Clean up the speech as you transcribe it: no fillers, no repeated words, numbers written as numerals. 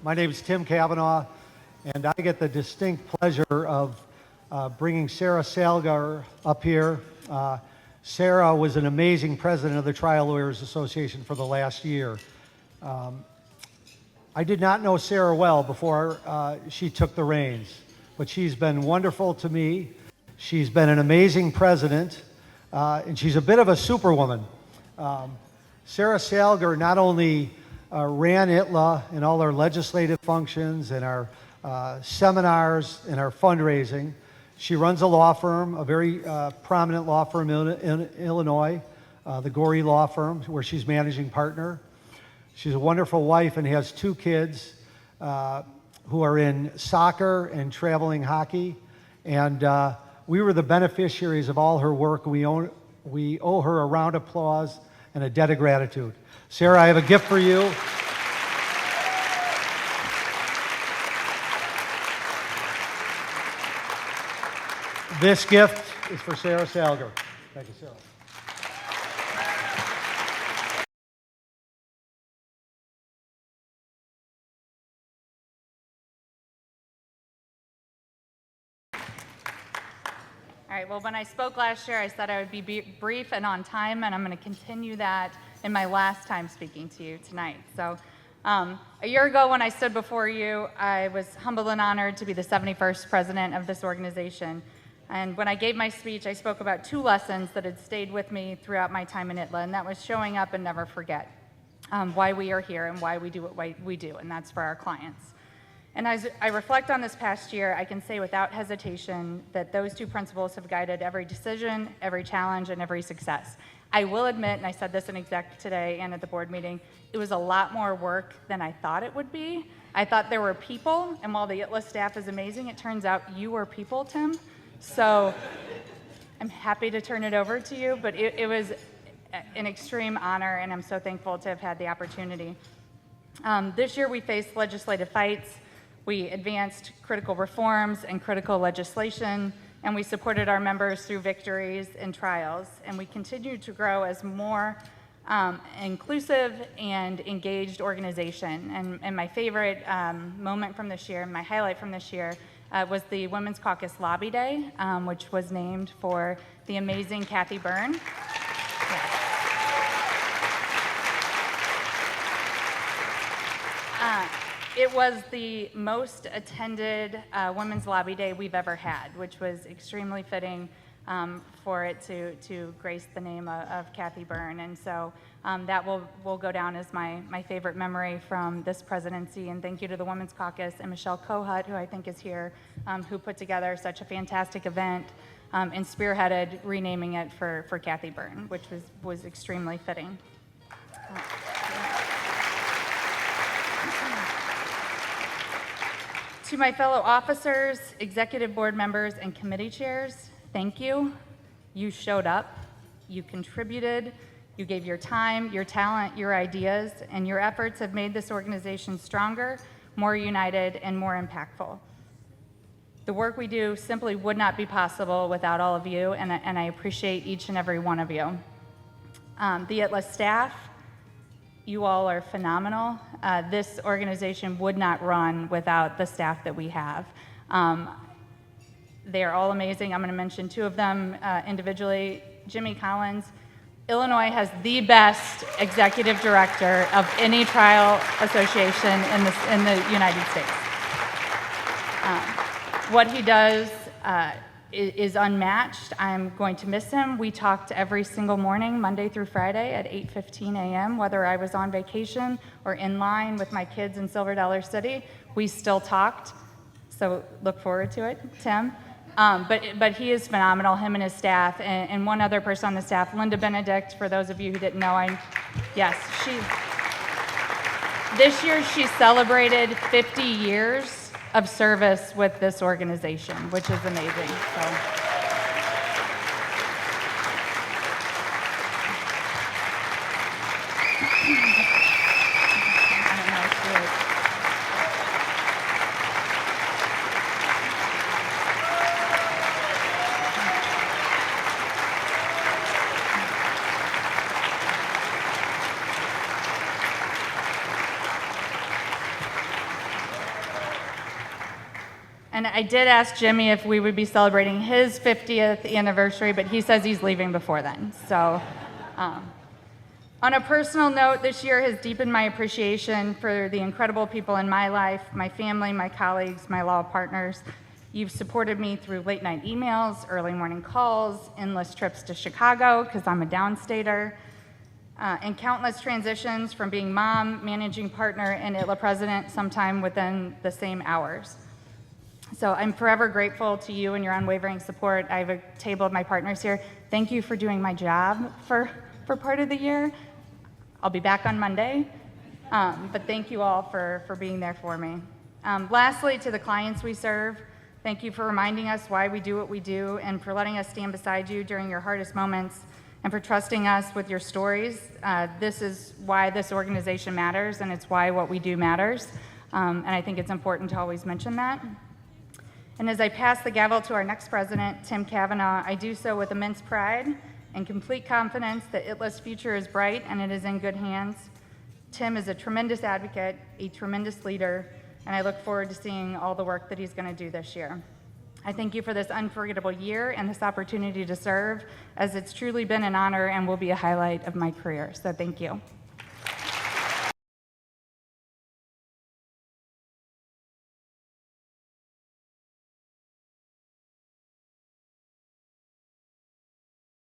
My name is Tim Cavanagh, and I get the distinct pleasure of bringing Sara Salger up here. Sara was an amazing president of the Trial Lawyers Association for the last year. I did not know Sara well before she took the reins, but she's been wonderful to me. She's been an amazing president, and she's a bit of a superwoman. Sara Salger not only ran ITLA and all our legislative functions and our seminars and our fundraising. She runs a law firm, a very prominent law firm in Illinois, the Gorey Law Firm, where she's managing partner. She's a wonderful wife and has 2 kids who are in soccer and traveling hockey. And we were the beneficiaries of all her work. We owe her a round of applause and a debt of gratitude. Sara, I have a gift for you. This gift is for Sara Salger. Thank you, Sara. All right, well, when I spoke last year, I said I would be brief and on time, and I'm going to continue that in my last time speaking to you tonight. So a year ago when I stood before you, I was humbled and honored to be the 71st president of this organization. And when I gave my speech, I spoke about 2 lessons that had stayed with me throughout my time in ITLA, and that was showing up and never forget why we are here and why we do what we do, and that's for our clients. And as I reflect on this past year, I can say without hesitation that those 2 principles have guided every decision, every challenge, and every success. I will admit, and I said this in exec today and at the board meeting, it was a lot more work than I thought it would be. I thought there were people, and while the ITLA staff is amazing, it turns out you were people, Tim. So I'm happy to turn it over to you, but it was an extreme honor, and I'm so thankful to have had the opportunity. This year we faced legislative fights. We advanced critical reforms and critical legislation, and we supported our members through victories and trials, and we continue to grow as more inclusive and engaged organization. And my favorite moment from this year, my highlight from this year, was the Women's Caucus Lobby Day, which was named for the amazing Kathy Byrne. It was the most attended Women's Lobby Day we've ever had, which was extremely fitting for it to grace the name of Kathy Byrne. And so that will go down as my favorite memory from this presidency. And thank you to the Women's Caucus and Michelle Kohut, who I think is here, who put together such a fantastic event and spearheaded renaming it for Kathy Byrne, which was extremely fitting. To my fellow officers, executive board members, and committee chairs, thank you. You showed up, you contributed, you gave your time, your talent, your ideas, and your efforts have made this organization stronger, more united, and more impactful. The work we do simply would not be possible without all of you, and I appreciate each and every one of you. The ITLA staff, you all are phenomenal. This organization would not run without the staff that we have. They are all amazing. I'm going to mention 2 of them individually. Jimmy Collins. Illinois has the best executive director of any trial association in the United States. What he does is unmatched. I'm going to miss him. We talked every single morning, Monday through Friday at 8:15 a.m., whether I was on vacation or in line with my kids in Silver Dollar City. We still talked, so look forward to it, Tim. But he is phenomenal, him and his staff, and one other person on the staff, Linda Benedict, for those of you who didn't know, this year she celebrated 50 years of service with this organization, which is amazing. So. And I did ask Jimmy if we would be celebrating his 50th anniversary, but he says he's leaving before then. So, on a personal note, this year has deepened my appreciation for the incredible people in my life, my family, my colleagues, my law partners. You've supported me through late night emails, early morning calls, endless trips to Chicago, because I'm a downstater, and countless transitions from being mom, managing partner, and ITLA president sometime within the same hours. So I'm forever grateful to you and your unwavering support. I have a table of my partners here. Thank you for doing my job for part of the year. I'll be back on Monday, but thank you all for being there for me. Lastly, to the clients we serve, thank you for reminding us why we do what we do and for letting us stand beside you during your hardest moments and for trusting us with your stories. This is why this organization matters, and it's why what we do matters. And I think it's important to always mention that. And as I pass the gavel to our next president, Tim Cavanagh, I do so with immense pride and complete confidence that ITLA's future is bright and it is in good hands. Tim is a tremendous advocate, a tremendous leader, and I look forward to seeing all the work that he's going to do this year. I thank you for this unforgettable year and this opportunity to serve, as it's truly been an honor and will be a highlight of my career. So thank you.